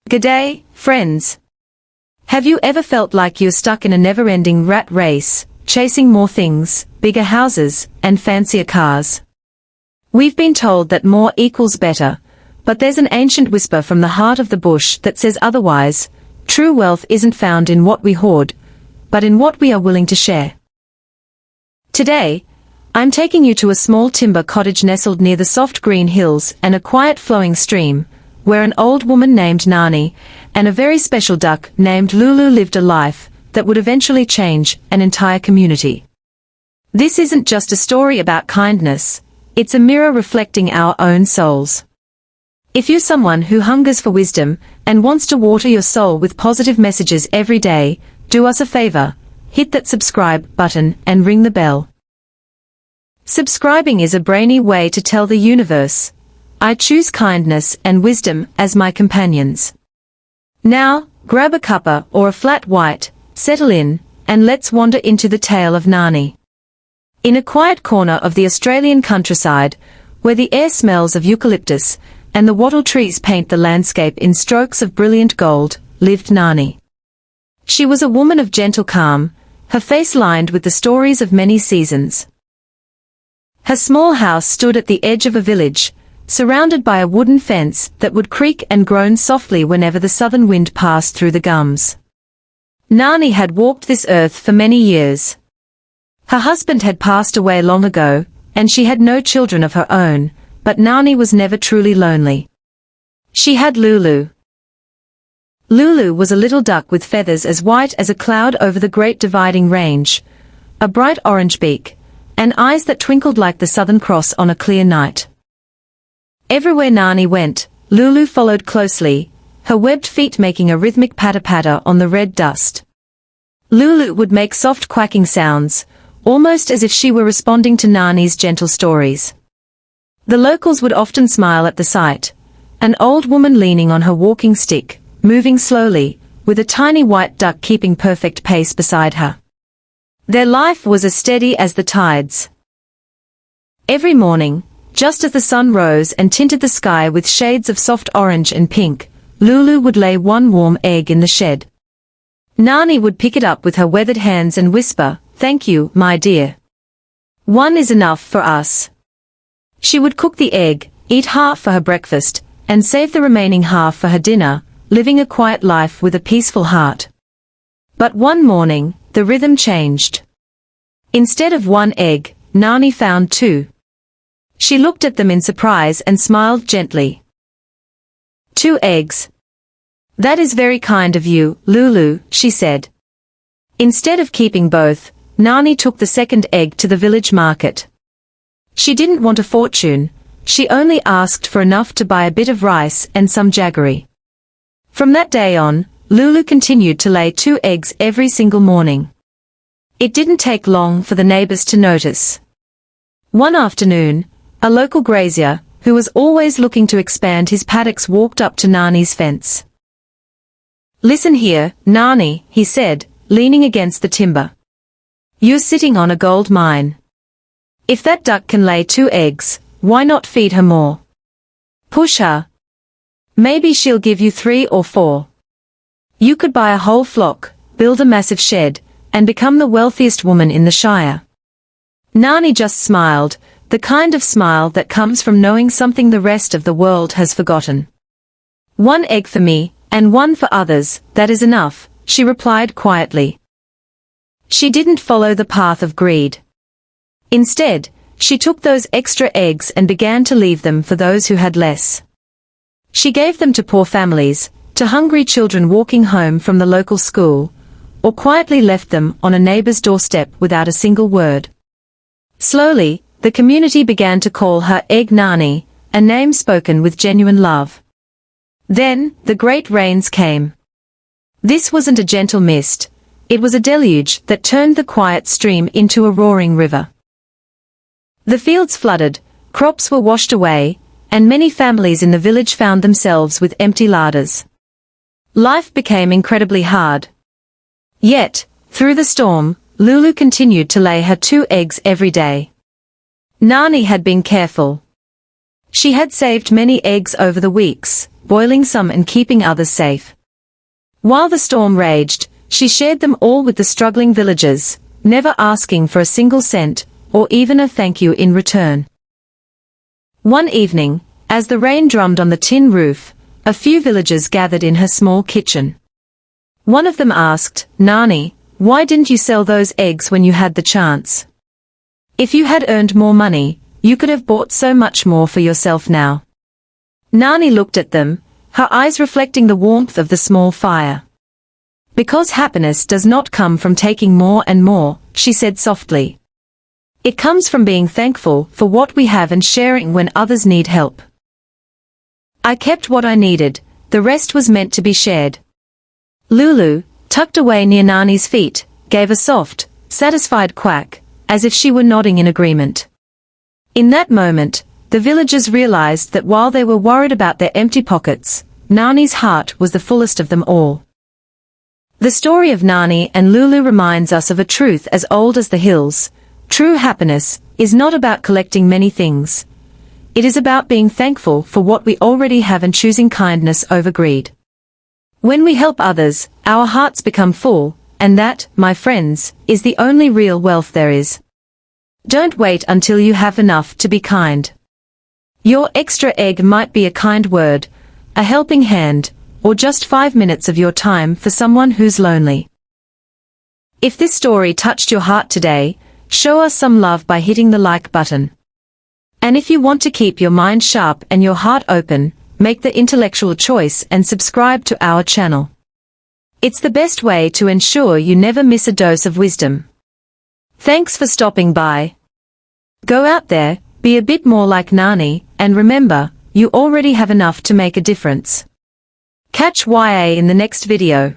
G'day, friends. Have you ever felt like you're stuck in a never-ending rat race, chasing more things, bigger houses, and fancier cars? We've been told that more equals better, but there's an ancient whisper from the heart of the bush that says otherwise. True wealth isn't found in what we hoard, but in what we are willing to share. Today, I'm taking you to a small timber cottage nestled near the soft green hills and a quiet flowing stream, where an old woman named Nani and a very special duck named Lulu lived a life that would eventually change an entire community. This isn't just a story about kindness, it's a mirror reflecting our own souls. If you're someone who hungers for wisdom and wants to water your soul with positive messages every day, do us a favor, hit that subscribe button and ring the bell. Subscribing is a brainy way to tell the universe, I choose kindness and wisdom as my companions. Now, grab a cuppa or a flat white, settle in, and let's wander into the tale of Nani. In a quiet corner of the Australian countryside, where the air smells of eucalyptus, and the wattle trees paint the landscape in strokes of brilliant gold, lived Nani. She was a woman of gentle calm, her face lined with the stories of many seasons. Her small house stood at the edge of a village, surrounded by a wooden fence that would creak and groan softly whenever the southern wind passed through the gums. Nani had walked this earth for many years. Her husband had passed away long ago, and she had no children of her own, but Nani was never truly lonely. She had Lulu. Lulu was a little duck with feathers as white as a cloud over the Great Dividing Range, a bright orange beak, and eyes that twinkled like the Southern Cross on a clear night. Everywhere Nani went, Lulu followed closely, her webbed feet making a rhythmic patter-patter on the red dust. Lulu would make soft quacking sounds, almost as if she were responding to Nani's gentle stories. The locals would often smile at the sight, an old woman leaning on her walking stick, moving slowly, with a tiny white duck keeping perfect pace beside her. Their life was as steady as the tides. Every morning, just as the sun rose and tinted the sky with shades of soft orange and pink, Lulu would lay one warm egg in the shed. Nani would pick it up with her weathered hands and whisper, "Thank you, my dear. One is enough for us." She would cook the egg, eat half for her breakfast, and save the remaining half for her dinner, living a quiet life with a peaceful heart. But one morning, the rhythm changed. Instead of one egg, Nani found two. She looked at them in surprise and smiled gently. "2 eggs. That is very kind of you, Lulu," she said. Instead of keeping both, Nani took the second egg to the village market. She didn't want a fortune, she only asked for enough to buy a bit of rice and some jaggery. From that day on, Lulu continued to lay 2 eggs every single morning. It didn't take long for the neighbors to notice. One afternoon, a local grazier, who was always looking to expand his paddocks, walked up to Nani's fence. "Listen here, Nani," he said, leaning against the timber. "You're sitting on a gold mine. If that duck can lay 2 eggs, why not feed her more? Push her. Maybe she'll give you 3 or 4. You could buy a whole flock, build a massive shed, and become the wealthiest woman in the Shire." Nani just smiled, the kind of smile that comes from knowing something the rest of the world has forgotten. "1 egg for me, and 1 for others, that is enough," she replied quietly. She didn't follow the path of greed. Instead, she took those extra eggs and began to leave them for those who had less. She gave them to poor families, to hungry children walking home from the local school, or quietly left them on a neighbor's doorstep without a single word. Slowly, the community began to call her Egg Nani, a name spoken with genuine love. Then, the great rains came. This wasn't a gentle mist, it was a deluge that turned the quiet stream into a roaring river. The fields flooded, crops were washed away, and many families in the village found themselves with empty larders. Life became incredibly hard. Yet, through the storm, Lulu continued to lay her 2 eggs every day. Nani had been careful. She had saved many eggs over the weeks, boiling some and keeping others safe. While the storm raged, she shared them all with the struggling villagers, never asking for a single cent, or even a thank you in return. One evening, as the rain drummed on the tin roof, a few villagers gathered in her small kitchen. One of them asked, "Nani, why didn't you sell those eggs when you had the chance? If you had earned more money, you could have bought so much more for yourself now." Nani looked at them, her eyes reflecting the warmth of the small fire. "Because happiness does not come from taking more and more," she said softly. "It comes from being thankful for what we have and sharing when others need help. I kept what I needed, the rest was meant to be shared." Lulu, tucked away near Nani's feet, gave a soft, satisfied quack, as if she were nodding in agreement. In that moment, the villagers realized that while they were worried about their empty pockets, Nani's heart was the fullest of them all. The story of Nani and Lulu reminds us of a truth as old as the hills. True happiness is not about collecting many things. It is about being thankful for what we already have and choosing kindness over greed. When we help others, our hearts become full, and that, my friends, is the only real wealth there is. Don't wait until you have enough to be kind. Your extra egg might be a kind word, a helping hand, or just 5 minutes of your time for someone who's lonely. If this story touched your heart today, show us some love by hitting the like button. And if you want to keep your mind sharp and your heart open, make the intellectual choice and subscribe to our channel. It's the best way to ensure you never miss a dose of wisdom. Thanks for stopping by. Go out there, be a bit more like Nani, and remember, you already have enough to make a difference. Catch YA in the next video.